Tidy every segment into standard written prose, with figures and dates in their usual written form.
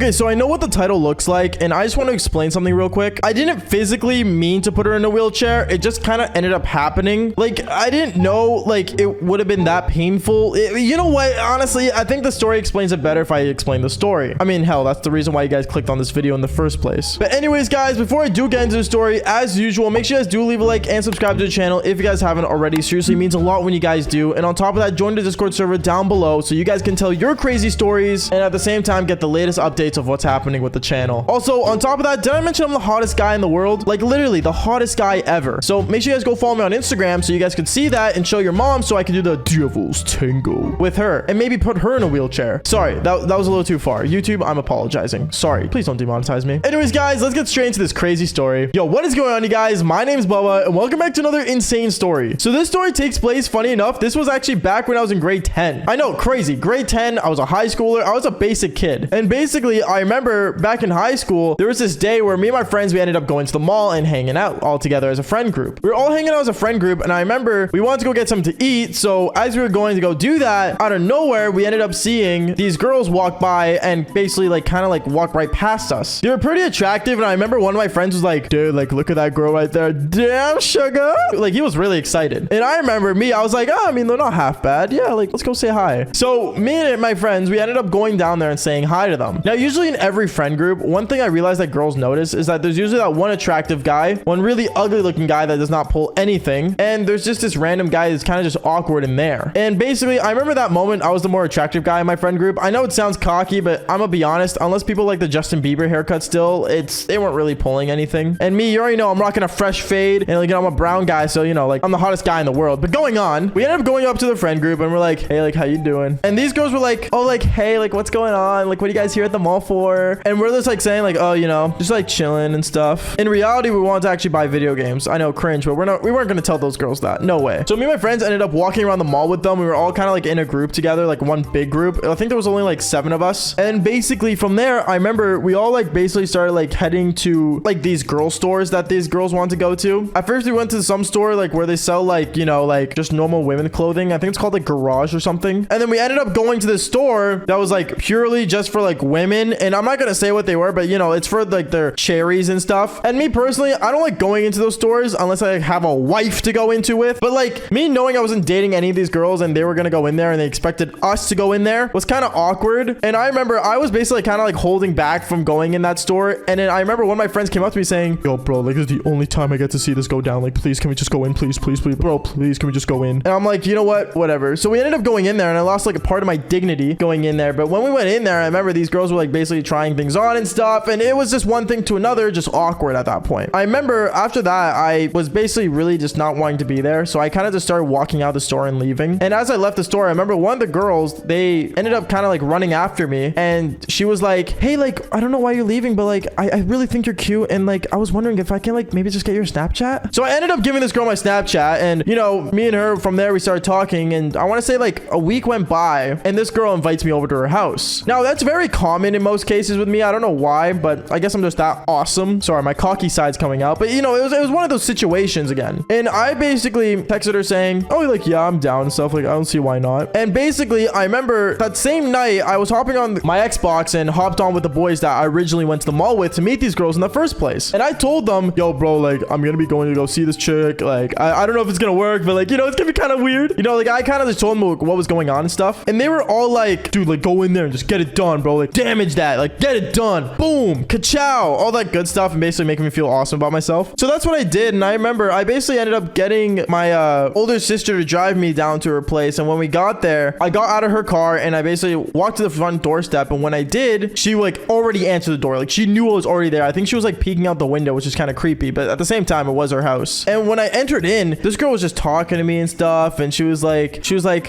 Okay, so I know what the title looks like, and I just want to explain something real quick. I didn't physically mean to put her in a wheelchair. It just kind of ended up happening. Like, I didn't know, like, it would have been that painful. You know what? Honestly, I think the story explains it better if I explain the story. I mean, hell, that's the reason why you guys clicked on this video in the first place. But anyways, guys, before I do get into the story, as usual, make sure you guys do leave a like and subscribe to the channel if you guys haven't already. Seriously, it means a lot when you guys do. And on top of that, join the Discord server down below so you guys can tell your crazy stories and at the same time get the latest updates of what's happening with the channel. Also, on top of that, did I mention I'm the hottest guy in the world? Like, literally the hottest guy ever. So make sure you guys go follow me on Instagram so you guys can see that and show your mom so I can do the devil's tango with her and maybe put her in a wheelchair. Sorry, that was a little too far. YouTube, I'm apologizing. Sorry. Please don't demonetize me. Anyways, guys, let's get straight into this crazy story. Yo, what is going on, you guys? My name is Bubba and welcome back to another insane story. So this story takes place, funny enough, this was actually back when I was in grade 10. I know, crazy. Grade 10, I was a high schooler. I was a basic kid. And basically, I remember back in high school, there was this day where me and my friends, we ended up going to the mall and hanging out all together as a friend group. We were all hanging out as a friend group, and I remember we wanted to go get something to eat. So as we were going to go do that, out of nowhere, we ended up seeing these girls walk by and basically like kind of like walk right past us. They were pretty attractive, and I remember one of my friends was like, dude, like look at that girl right there. Damn, sugar. Like he was really excited. And I remember me, I was like, oh, I mean, they're not half bad. Yeah, like let's go say hi. So me and my friends, we ended up going down there and saying hi to them. Now, usually in every friend group, one thing I realized that girls notice is that there's usually that one attractive guy, one really ugly looking guy that does not pull anything, and there's just this random guy that's kind of just awkward in there. And basically, I remember that moment, I was the more attractive guy in my friend group. I know it sounds cocky, but I'm gonna be honest, unless people like the Justin Bieber haircut still, they weren't really pulling anything. And me, you already know, I'm rocking a fresh fade, and like, you know, I'm a brown guy, so you know, like I'm the hottest guy in the world. But going on, we ended up going up to the friend group and we're like, hey, like how you doing? And these girls were like, oh, like, hey, like what's going on? Like, what are you guys here at the mall for? And we're just like saying like, oh, you know, just like chilling and stuff. In reality, we wanted to actually buy video games. I know, cringe, but we weren't gonna tell those girls that. No way. So me and my friends ended up walking around the mall with them. We were all kind of like in a group together, like one big group. I think there was only like 7 of us. And basically from there, I remember we all like basically started like heading to like these girl stores that these girls wanted to go to. At first we went to some store like where they sell like, you know, like just normal women clothing. I think it's called like Garage or something. And then we ended up going to this store that was like purely just for like women. And I'm not gonna say what they were, but you know, it's for like their cherries and stuff. And me personally, I don't like going into those stores unless I have a wife to go into with. But like me knowing I wasn't dating any of these girls and they were gonna go in there and they expected us to go in there was kind of awkward. And I remember I was basically kind of like holding back from going in that store. And then I remember one of my friends came up to me saying, yo, bro, like this is the only time I get to see this go down. Like, please, can we just go in? Please, please, please, bro, please, can we just go in? And I'm like, you know what? Whatever. So we ended up going in there and I lost like a part of my dignity going in there. But when we went in there, I remember these girls were like basically trying things on and stuff. And it was just one thing to another, just awkward at that point. I remember after that, I was basically really just not wanting to be there. So I kind of just started walking out the store and leaving. And as I left the store, I remember one of the girls, they ended up kind of like running after me. And she was like, hey, like, I don't know why you're leaving, but like, I really think you're cute. And like, I was wondering if I can like maybe just get your Snapchat. So I ended up giving this girl my Snapchat. And you know, me and her from there, we started talking. And I want to say like a week went by and this girl invites me over to her house. Now that's very common in most cases with me. I don't know why, but I guess I'm just that awesome. Sorry, my cocky side's coming out. But you know, it was one of those situations again. And I basically texted her saying, oh, like, yeah, I'm down and stuff. Like, I don't see why not. And basically, I remember that same night, I was hopping on my Xbox and hopped on with the boys that I originally went to the mall with to meet these girls in the first place. And I told them, yo, bro, like, I'm gonna be going to go see this chick. Like, I don't know if it's gonna work, but like, you know, it's gonna be kind of weird. You know, like, I kind of just told them what was going on and stuff. And they were all like, dude, like, go in there and just get it done, bro. Like, damage that. Like, get it done. Boom. Ka-chow. All that good stuff and basically making me feel awesome about myself. So that's what I did. And I remember I basically ended up getting my older sister to drive me down to her place. And when we got there, I got out of her car and I basically walked to the front doorstep. And when I did, she like already answered the door. Like, she knew I was already there. I think she was like peeking out the window, which is kind of creepy. But at the same time, it was her house. And when I entered in, this girl was just talking to me and stuff. And she was like,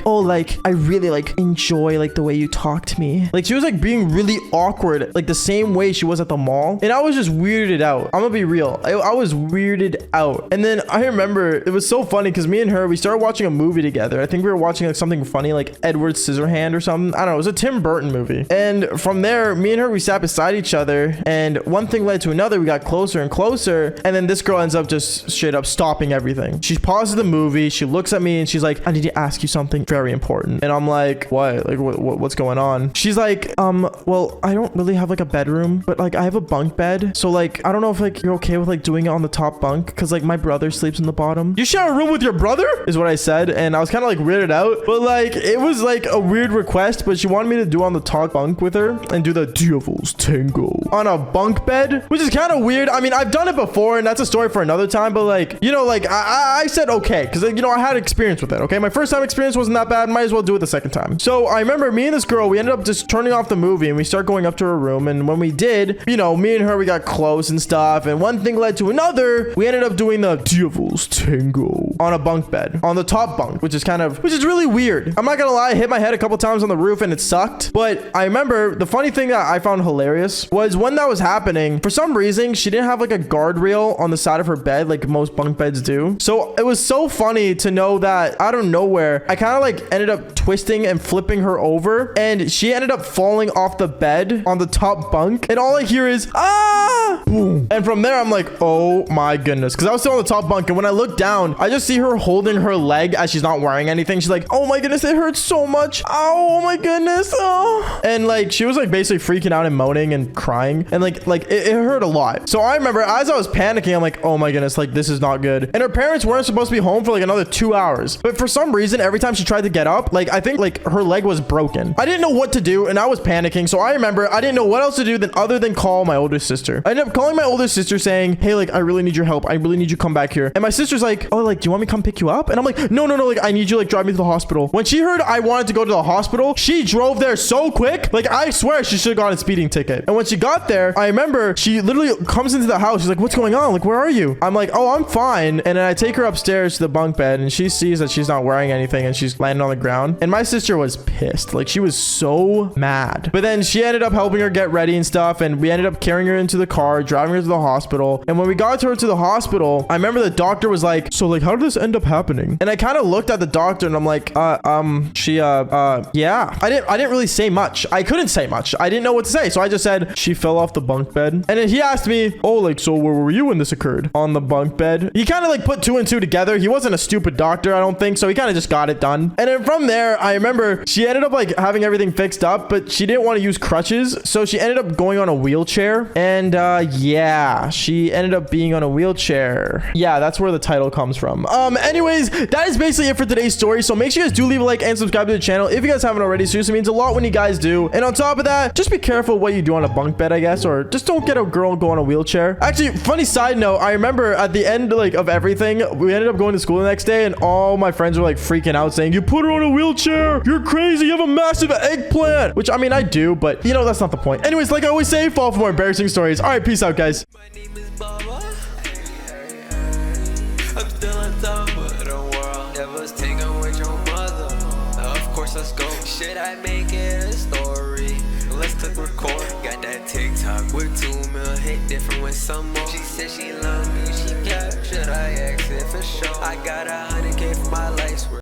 oh, like, I really like enjoy like the way you talk to me. Like, she was like being really awkward, like the same way she was at the mall. And I was just weirded out. I'm gonna be real. I was weirded out. And then I remember it was so funny because me and her, we started watching a movie together. I think we were watching like something funny, like Edward Scissorhand or something. I don't know. It was a Tim Burton movie. And from there, me and her, we sat beside each other. And one thing led to another. We got closer and closer. And then this girl ends up just straight up stopping everything. She pauses the movie. She looks at me and she's like, I need to ask you something very important. And I'm like, what? Like, what's going on? She's like, well, I don't really have like a bedroom, but like I have a bunk bed. So like, I don't know if like you're okay with like doing it on the top bunk because like my brother sleeps in the bottom. You share a room with your brother is what I said. And I was kind of like weirded out, but like it was like a weird request, but she wanted me to do on the top bunk with her and do the Devil's Tango on a bunk bed, which is kind of weird. I mean, I've done it before and that's a story for another time, but like, you know, like I said, okay. Cause like, you know, I had experience with it. Okay. My first time experience wasn't that bad. Might as well do it the second time. So I remember me and this girl, we ended up just turning off the movie and we start going up to her room. And when we did, you know, me and her, we got close and stuff. And one thing led to another. We ended up doing the Devil's Tango on a bunk bed on the top bunk, which is really weird. I'm not gonna lie. I hit my head a couple times on the roof and it sucked. But I remember the funny thing that I found hilarious was when that was happening, for some reason, she didn't have like a guardrail on the side of her bed like most bunk beds do. So it was so funny to know that out of nowhere, I kind of like ended up twisting and flipping her over and she ended up falling off the bed on the top bunk. And all I hear is, ah! Boom. And from there, I'm like, oh my goodness. Because I was still on the top bunk. And when I look down, I just see her holding her leg as she's not wearing anything. She's like, oh my goodness, it hurts so much. Oh my goodness. Oh. And like, she was like basically freaking out and moaning and crying. And like it hurt a lot. So I remember as I was panicking, I'm like, oh my goodness, like this is not good. And her parents weren't supposed to be home for like another 2 hours. But for some reason, every time she tried to get up, like I think like her leg was broken. I didn't know what to do and I was panicking. So I remember I didn't know what else to do other than call my older sister. I ended up calling my older sister saying, hey, like I really need your help. I really need you to come back here. And my sister's like, oh, like, do you want me to come pick you up? And I'm like, no, like I need you like drive me to the hospital. When she heard I wanted to go to the hospital, she drove there so quick. Like I swear she should have gotten a speeding ticket. And when she got there, I remember she literally comes into the house. She's like, what's going on? Like, where are you? I'm like, oh, I'm fine. And then I take her upstairs to the bunk bed and she sees that she's not wearing anything and she's landing on the ground. And my sister was pissed. Like she was so mad. But then she ended up helping her get ready and stuff. And we ended up carrying her into the car, driving her to the hospital. And when we got her to the hospital, I remember the doctor was like, so like, how did this end up happening? And I kind of looked at the doctor and I'm like, yeah. I didn't really say much. I couldn't say much. I didn't know what to say. So I just said, she fell off the bunk bed. And then he asked me, oh, like, so where were you when this occurred? On the bunk bed. He kind of like put 2 and 2 together. He wasn't a stupid doctor, I don't think. So he kind of just got it done. And then from there, I remember she ended up like having everything fixed up, but she didn't want to use crutches. So she ended up going on a wheelchair. And yeah, she ended up being on a wheelchair. Yeah, that's where the title comes from. Anyways, that is basically it for today's story. So make sure you guys do leave a like and subscribe to the channel if you guys haven't already. Seriously means a lot when you guys do. And on top of that, just be careful what you do on a bunk bed, I guess, or just don't get a girl go on a wheelchair. Actually, funny side note, I remember at the end like of everything, we ended up going to school the next day and all my friends were like freaking out saying, you put her on a wheelchair, you're crazy, you have a massive eggplant. Which I mean, I do, but you know, that's not the point. Anyways, like I always say, fall for more embarrassing stories. All right, peace out, guys. My name is Baba. I'm still on top of the world. Never take away your mother. Of course, let's go. Should I make it a story? Let's click record. Got that TikTok with 2 mil hit different with some more. She said she love me, she kept. Should I exit for sure? I got 100K for my life.